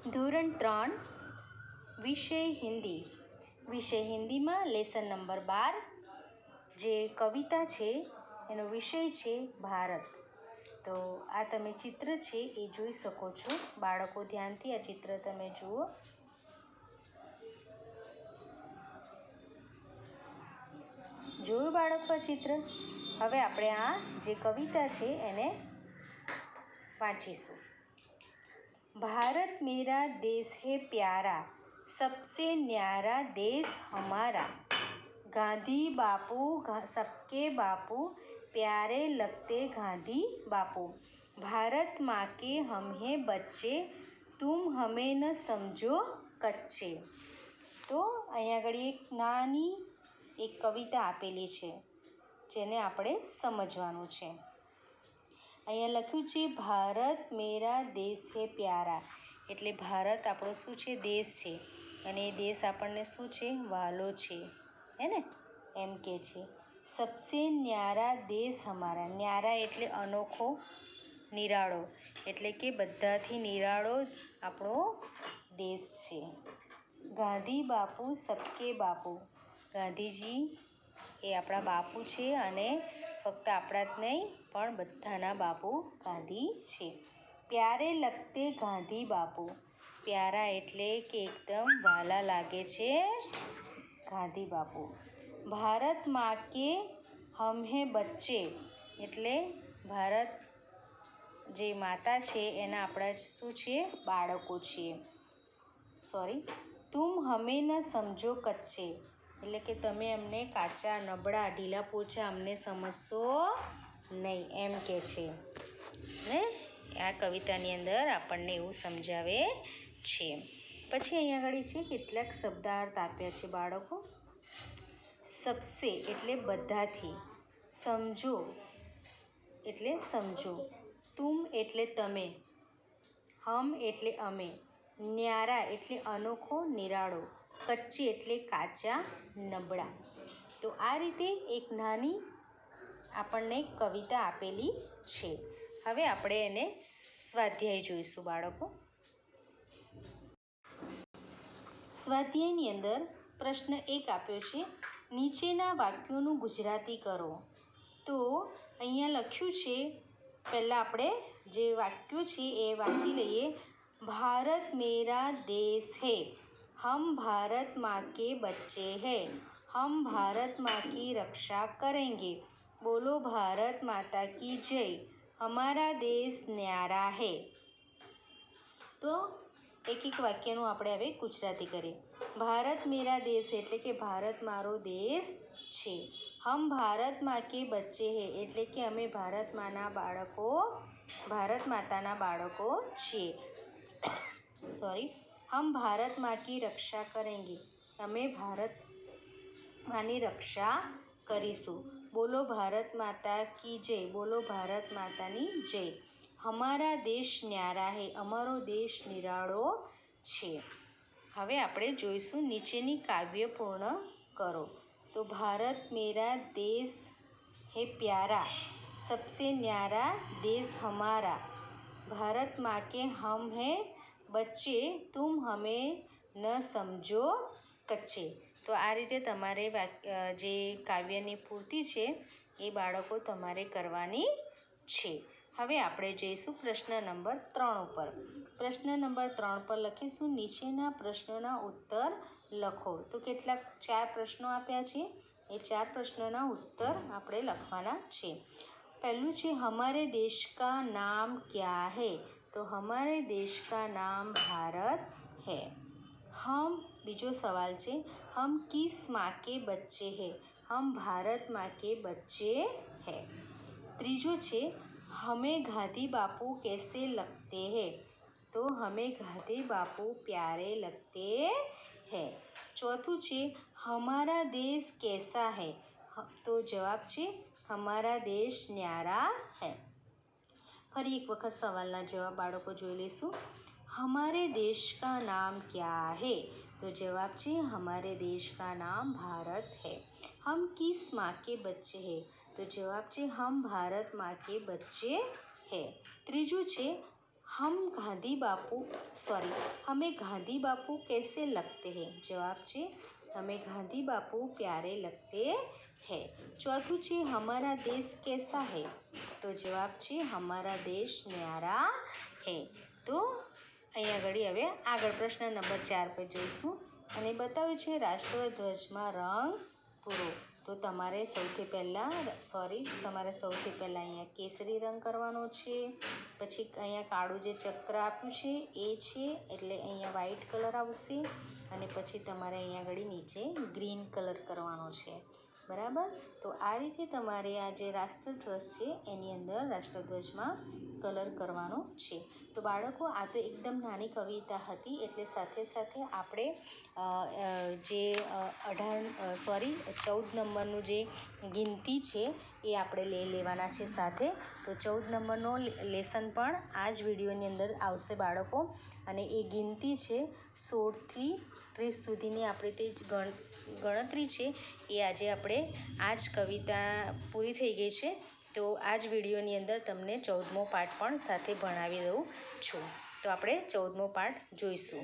ધોરણ 3 વિષય હિન્દી. વિષય હિન્દીમાં લેસન નંબર 12 જે કવિતા છે એનો વિષય છે ભારત. તો આ તમે ચિત્ર છે એ જોઈ શકો છો. બાળકો ધ્યાનથી આ ચિત્ર તમે જુઓ. જોયું બાળકો આ ચિત્ર? હવે આપણે આ જે કવિતા છે એને વાંચીશું. भारत मेरा देश है प्यारा, सबसे न्यारा देश हमारा. गांधी बापू सबके बापू, प्यारे लगते गांधी बापू. भारत माँ के हम हैं बच्चे, तुम हमें न समझो कच्चे. તો અહીંયા આગળ એક નાની એક કવિતા આપેલી છે જેને આપણે સમજવાનું છે. અહીંયા લખ્યું છે ભારત મેરા દેશ હે પ્યારા, એટલે ભારત આપણો શું છે? દેશ છે. અને એ દેશ આપણને શું છે? વહાલો છે, હે ને? એમ કે છે. સબસે ન્યારા દેશ હમારા. ન્યારા એટલે અનોખો, નિરાળો, એટલે કે બધાથી નિરાળો આપણો દેશ છે. ગાંધી બાપુ સબકે બાપુ. ગાંધીજી એ આપણા બાપુ છે અને ફક્ત આપણા જ નહીં પણ બધાના બાપુ ગાંધી છે. પ્યારે લગતે ગાંધી બાપુ. પ્યારા એટલે કે એકદમ વહાલા લાગે છે ગાંધી બાપુ. ભારત માँ કે હમ હે બચ્ચે, એટલે ભારત જે માતા છે એના આપણા શું છે? બાળકો છીએ. તુમ હમે ન સમજો કચ્ચે, એટલે કે તમે અમને કાચા, નબળા, ઢીલા પોચા અમને સમજશો નહીં, એમ કે છે ને. આ કવિતાની અંદર આપણને એવું સમજાવે છે. પછી અહીંયા આગળ છે કેટલાક શબ્દાર્થ આપ્યા છે બાળકો. સબસે એટલે બધાથી, સમજો એટલે સમજો, તુમ એટલે તમે, હમ એટલે અમે, ન્યારા એટલે અનોખો, નિરાળો, કચ્ચી એટલે કાચા, નબળા. તો આ રીતે એક નાની આપણને કવિતા આપેલી છે. હવે આપણે એને સ્વાધ્યાય જોઈશું બાળકો. સ્વાધ્યાયની અંદર પ્રશ્ન 1 આપ્યો છે, નીચેના વાક્યોનું ગુજરાતી કરો. તો અહીંયા લખ્યું છે, પહેલાં આપણે જે વાક્યો છે એ વાંચી લઈએ. ભારત મેરા દેશ હૈ, हम भारत माँ के बच्चे हैं, हम भारत माँ की रक्षा करेंगे, बोलो भारत माता की जय, हमारा देश न्यारा है. તો એક એક વાક્યનું આપણે હવે ગુજરાતી કરીએ. ભારત મેરા દેશ એટલે કે ભારત મારો દેશ છે. હમ ભારત માँ કે બચ્ચે હે એટલે કે અમે ભારત માના બાળકો, ભારત માતાના બાળકો છીએ. હમ ભારત માँ की રક્ષા કરેંગે, અમે ભારત માની રક્ષા કરીશું. બોલો ભારત માતા કી જય, બોલો ભારત માતાની જય. હમારા દેશ ન્યારા હે, અમારો દેશ નિરાળો છે. હવે આપણે જોઈશું નીચેની કાવ્ય પૂર્ણ કરો. તો ભારત મેરા દેશ હે પ્યારા, સબસે ન્યારા દેશ હમારા, ભારત માँ કે હમ હે બચ્ચે, તુમ હમે ન સમજો કચ્ચે. તો આ રીતે તમારે જે કાવ્યની પૂર્તિ છે એ બાળકો તમારે કરવાની છે. હવે આપણે જઈશું પ્રશ્ન નંબર 3 ઉપર. પ્રશ્ન નંબર 3 પર લખીશું નીચેના પ્રશ્નોના ઉત્તર લખો. તો કેટલાક 4 પ્રશ્નો આપ્યા છે, એ 4 પ્રશ્નોના ઉત્તર આપણે લખવાના છે. પહેલું છે હમારે દેશ કા નામ ક્યા હૈ? તો હમારે દેશ કા નામ ભારત है. બીજો સવાલ છે हम किस माँ के बच्चे हैं? हम भारत माँ के बच्चे हैं. ત્રીજો છે हमें गांधी बापू कैसे लगते हैं? तो हमें गांधी बापू प्यारे लगते हैं. ચોથું છે हमारा देश कैसा है? તો જવાબ છે हमारा देश न्यारा है. ફરી એક વખત સવાલના જવાબ બાળકો જોઈ લઈશું. हमारे देश का नाम क्या है? तो जवाब છે हमारे देश का नाम भारत है. हम किस माँ के बच्चे हैं? तो जवाब છે हम भारत माँ के बच्चे हैं. ત્રીજું છે हमें गांधी बापू कैसे लगते हैं? जवाब છે हमें गांधी बापू प्यारे लगते हैं। चौथું છે हमारा देश कैसा है? तो जवाब છે हमारा देश न्यारा है। तो અહીંયા ઘડી હવે આગળ પ્રશ્ન નંબર 4 પર જોઈશું અને બતાવ્યું છે રાષ્ટ્રધ્વજમાં રંગ પૂરો। તો તમારે સૌથી પહેલાં અહીંયા કેસરી રંગ કરવાનો છે, પછી અહીંયા કાળું જે ચક્ર આપ્યું છે એ છે એટલે અહીંયા વ્હાઈટ કલર આવશે અને પછી તમારે અહીંયા આગળ નીચે ગ્રીન કલર કરવાનો છે, બરાબર। તો આ રીતે તમારે આ જે રાષ્ટ્રધ્વજ છે એની અંદર રાષ્ટ્રધ્વજમાં કલર કરવાનો છે। તો બાળકો આ તો એકદમ નાની કવિતા હતી એટલે સાથે સાથે આપણે જે 14 નંબરનું જે ગિનતી છે એ આપણે લઈ લેવાના છે સાથે। તો 14 નંબરનો લેસન પણ આ જ વિડીયોની અંદર આવશે બાળકો, અને એ ગિનતી છે 16થી 30 સુધીની આપણી તે ગણતરી છે એ આજે આપણે આ જ કવિતા પૂરી થઈ ગઈ છે। તો આ જ વિડીયોની અંદર તમને 14મો પાઠ પણ સાથે ભણાવી દઉં છું। તો આપણે 14મો પાઠ જોઈશું।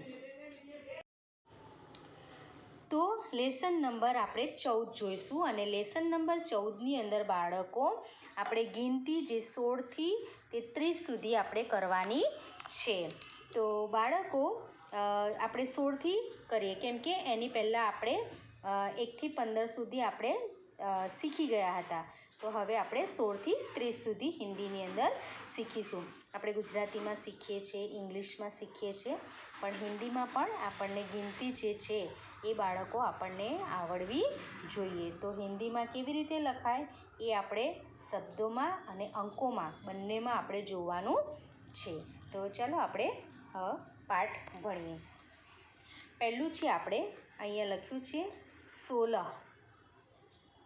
તો લેસન નંબર આપણે 14 જોઈશું અને લેસન નંબર 14ની અંદર બાળકો આપણે ગિનતી જે 16થી તે 30 સુધી આપણે કરવાની છે। તો બાળકો આપણે 16થી કરીએ કેમ કે એની પહેલાં આપણે 1થી 15 સુધી આપણે શીખી ગયા હતા। તો હવે આપણે 16થી 30 સુધી હિન્દીની અંદર શીખીશું। આપણે ગુજરાતીમાં શીખીએ છીએ, ઇંગ્લિશમાં શીખીએ છીએ, પણ હિન્દીમાં પણ આપણને ગિનતી જે છે એ બાળકો આપણને આવડવી જોઈએ। તો હિન્દીમાં કેવી રીતે લખાય એ આપણે શબ્દોમાં અને અંકોમાં બંનેમાં આપણે જોવાનું છે। તો ચાલો આપણે પાઠ ભણીએ। પહેલું છે આપણે અહીંયા લખ્યું છે 16।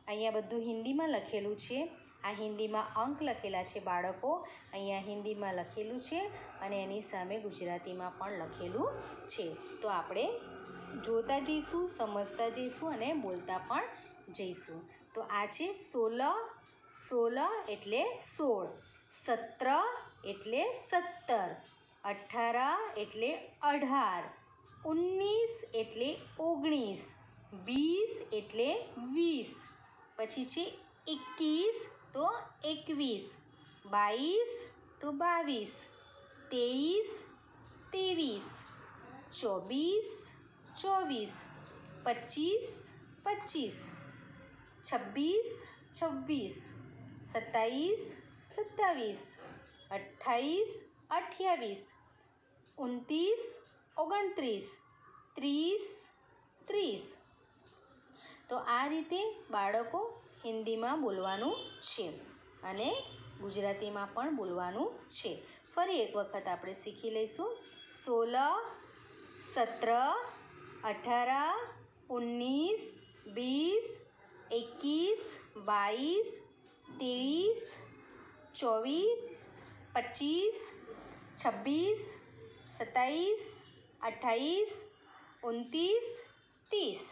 અહીંયા બધું હિન્દીમાં લખેલું છે, આ હિન્દીમાં અંક લખેલા છે બાળકો, અહીંયા હિન્દીમાં લખેલું છે અને એની સામે ગુજરાતીમાં પણ લખેલું છે। તો આપણે જોતા જઈશું, સમજતા જઈશું અને બોલતા પણ જઈશું। તો આ છે 16 એટલે 16, 17 એટલે 17, 18 એટલે 18, 19 એટલે 19, 20 એટલે 20, પછી છે 21 તો 21, 22 તો 22, 23 23, 24 24, 25 25, 26 26, 27 27, 28 28, 29 29, 30 30। તો આ રીતે બાળકો હિન્દીમાં બોલવાનું છે અને ગુજરાતીમાં પણ બોલવાનું છે। ફરી એક વખત આપણે શીખી લઈશું। 16 17 18 19 20 21 22 23 24 25 26 27 28 29 30।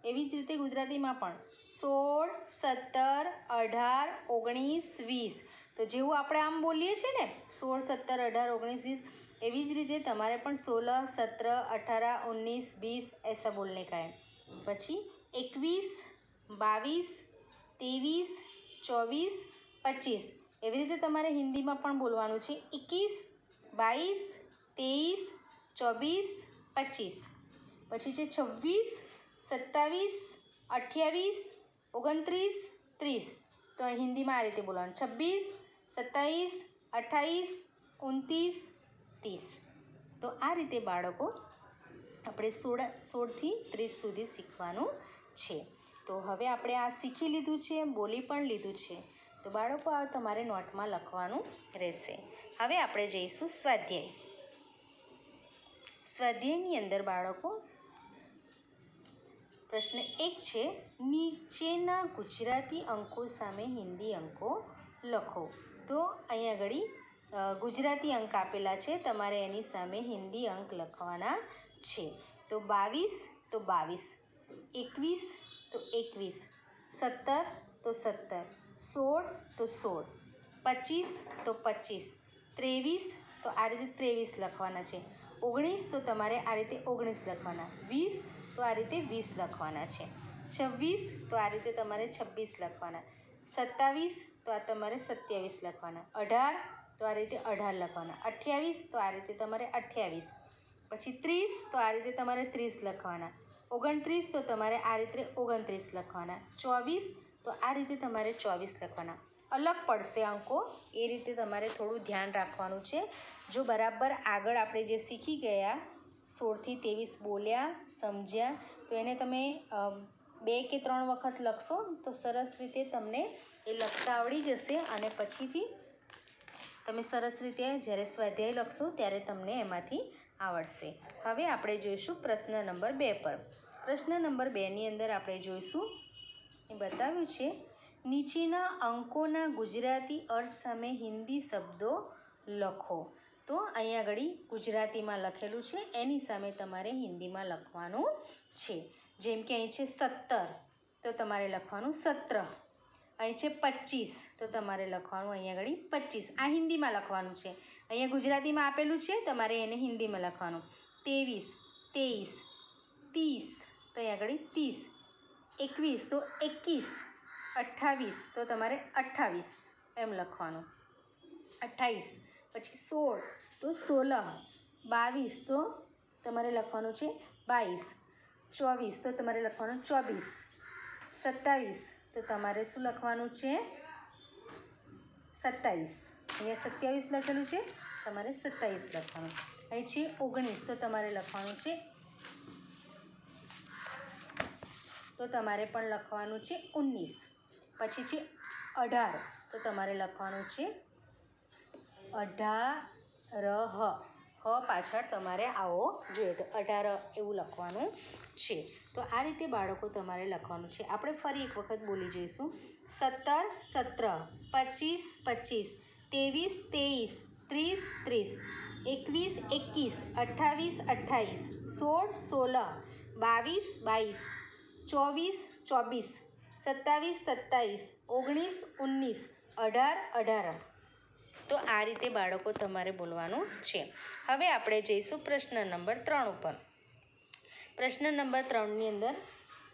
એવી જ રીતે ગુજરાતીમાં પણ 16 17 18 19 20। તો જેવું આપણે આમ બોલીએ છીએ ને 16 17 18 19 20, એવી જ રીતે તમારે પણ 16 17 18 19 20 ऐसा बोलने का है। પછી 21 22 23 24 25, એવી રીતે તમારે હિન્દીમાં પણ બોલવાનું છે 21 22 23 24 25। પછી છે 26 27 28 29 30। તો હિન્દીમાં આ રીતે બોલવાનું 26 27 28 29 30। તો આ રીતે બાળકો આપણે 16થી 30 સુધી શીખવાનું છે। તો હવે આપણે આ શીખી લીધું છે, બોલી પણ લીધું છે। તો બાળકો આ તમારે નોટમાં લખવાનું રહેશે। હવે આપણે જઈશું સ્વાધ્યાય। સ્વાધ્યાયની અંદર બાળકો પ્રશ્ન 1 છે નીચેના ગુજરાતી અંકો સામે હિન્દી અંકો લખો। તો અહીંયા આગળ ગુજરાતી અંક આપેલા છે, તમારે એની સામે હિન્દી અંક લખવાના છે। તો 22 તો 22, 21 તો 21, 17 તો 17, 16 તો 16, 25 તો 25, 23 તો તો આ રીતે 23 લખવાના છે. 19 તો તમારે આ રીતે 19 લખવાના. 20 તો આ રીતે 20 લખવાના છે. 26 તો આ રીતે તમારે 26 લખવાના. 27 તો આ તમારે 27 લખવાના. 18 તો આ રીતે 18 લખવાના. 28 તો આ રીતે તમારે 28. પછી 30 તો આ રીતે તમારે 30 લખવાના. 29 તો તમારે આ રીતે 29 લખવાના. 24 તો આ રીતે તમારે 24 લખવાના. અલગ પડશે અંકો, એ રીતે તમારે થોડું ધ્યાન રાખવાનું છે. જો બરાબર આગળ આપણે જે શીખી ગયા 16થી 23 બોલ્યા સમજ્યા, તો એને તમે 2 કે 3 વખત લખશો તો સરસ રીતે તમને એ લખતા આવડી જશે અને પછીથી તમે સરસ રીતે જ્યારે સ્વાધ્યાય લખશો ત્યારે તમને એમાંથી આવડશે. હવે આપણે જોઈશું પ્રશ્ન નંબર 2 પર. પ્રશ્ન નંબર 2ની અંદર આપણે જોઈશું, એ બતાવ્યું છે, નીચેના અંકોના ગુજરાતી અર્થ સામે હિન્દી શબ્દો લખો. તો અહીંયા આગળ ગુજરાતીમાં લખેલું છે, એની સામે તમારે હિન્દીમાં લખવાનું છે. જેમ કે અહીં છે 17 તો તમારે લખવાનું 17. અહીં છે 25 તો તમારે લખવાનું અહીંયા આગળ 25. આ હિન્દીમાં લખવાનું છે. અહીંયા ગુજરાતીમાં આપેલું છે, તમારે એને હિન્દીમાં લખવાનું. 23, 23, 30 તો અહીંયા આગળ 30. 21 તો 21. 28 તો તમારે 28 એમ લખવાનું. 28 પછી 16 તો 16. 22 તો તમારે લખવાનું છે 22. 24 તો તમારે લખવાનું 24. 27 તો તમારે શું લખવાનું છે 27. અહીંયા 27 લખેલું છે, તમારે 27 લખવાનું. અહીં છે 19 તો તમારે લખવાનું છે, તો તમારે પણ લખવાનું છે 19. પછી છે 18 તો તમારે લખવાનું છે 18. હ પાછળ તમારે આવો જોઈએ તો 18 એવું લખવાનું છે. તો આ રીતે બાળકો તમારે લખવાનું છે. આપણે ફરી એક વખત બોલી જોઈશું. 17, 17, 25, 25, 23, 23, 21, 21, 28, 16, 16, 22, 22, 24, 27, 27, 19, 18, 18. તો આ રીતે બાળકો તમારે બોલવાનું છે. હવે આપણે જઈશું પ્રશ્ન નંબર 3 ઉપર. પ્રશ્ન નંબર 3ની અંદર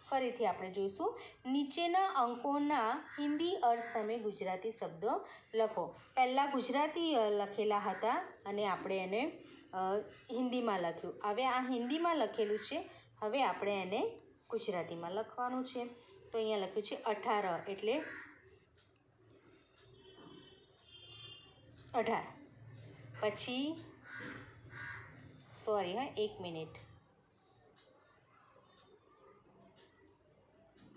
ફરીથી આપણે જોઈશું, નીચેના અંકોના હિન્દી અર્થ સામે ગુજરાતી શબ્દો લખો. પહેલાં ગુજરાતી લખેલા હતા અને આપણે એને હિન્દીમાં લખ્યું. હવે આ હિન્દીમાં લખેલું છે, હવે આપણે એને ગુજરાતીમાં લખવાનું છે. તો અહીંયા લખ્યું છે 18 એટલે 18. પછી એક મિનિટ.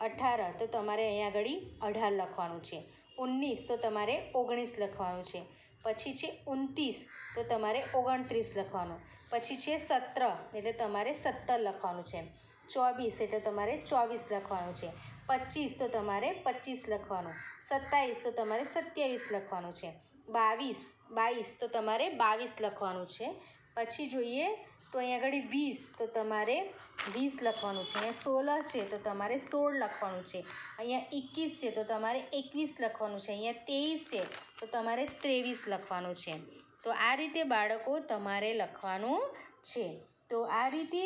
18 તો તમારે અહીંયા આગળ 18 લખવાનું છે. 19 તો તમારે 19 લખવાનું છે. પછી છે 29 તો તમારે 29 લખવાનું. પછી છે 17 એટલે તમારે 17 લખવાનું છે. 24 એટલે તમારે 24 લખવાનું છે. 25 તો તમારે 25 લખવાનું. 27 તો તમારે 27 લખવાનું છે. 22 તો તમારે 22 લખવાનું છે. પછી જોઈએ તો અહીંયા આગળ 20 તો તમારે 20 લખવાનું છે. અહીંયા 16 છે તો તમારે 16 લખવાનું છે. અહીંયા 21 છે તો તમારે 21 લખવાનું છે. અહીંયા 23 છે તો તમારે 23 લખવાનું છે. તો આ રીતે બાળકો તમારે લખવાનું છે. તો આ રીતે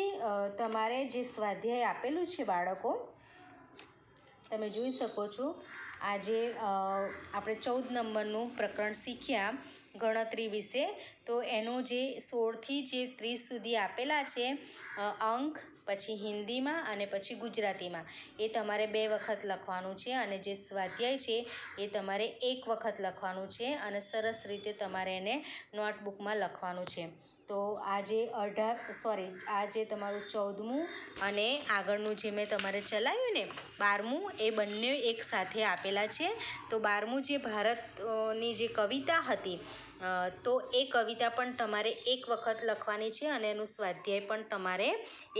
તમારે જે સ્વાધ્યાય આપેલું છે બાળકો, તમે જોઈ શકો છો. આજે આપણે 14 નંબરનું પ્રકરણ શીખ્યા ગણતરી વિશે. તો એનું જે 16થી જે 30 સુધી આપેલા છે અંક, પછી હિન્દીમાં અને પછી ગુજરાતીમાં, એ તમારે 2 વખત લખવાનું છે. અને જે સ્વાધ્યાય છે એ તમારે 1 વખત લખવાનું છે અને સરસ રીતે તમારે એને નોટબુકમાં લખવાનું છે. તો આજે આજે તમારું 14મું અને આગળનું જે મેં તમારે ચલાવ્યું ને 12મું, એ બંને એક સાથે આપેલા છે. તો 12મું જે ભારતની જે કવિતા હતી, તો એ કવિતા પણ તમારે 1 વખત લખવાની છે અને એનું સ્વાધ્યાય પણ તમારે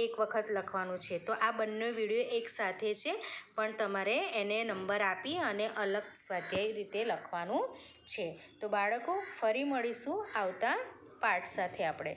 1 વખત લખવાનું છે. તો આ બંને વિડીયો એક સાથે છે, પણ તમારે એને નંબર આપી અને અલગ સ્વાધ્યાય રીતે લખવાનું છે. તો બાળકો ફરી મળીશું આવતા પાઠ સાથે આપણે.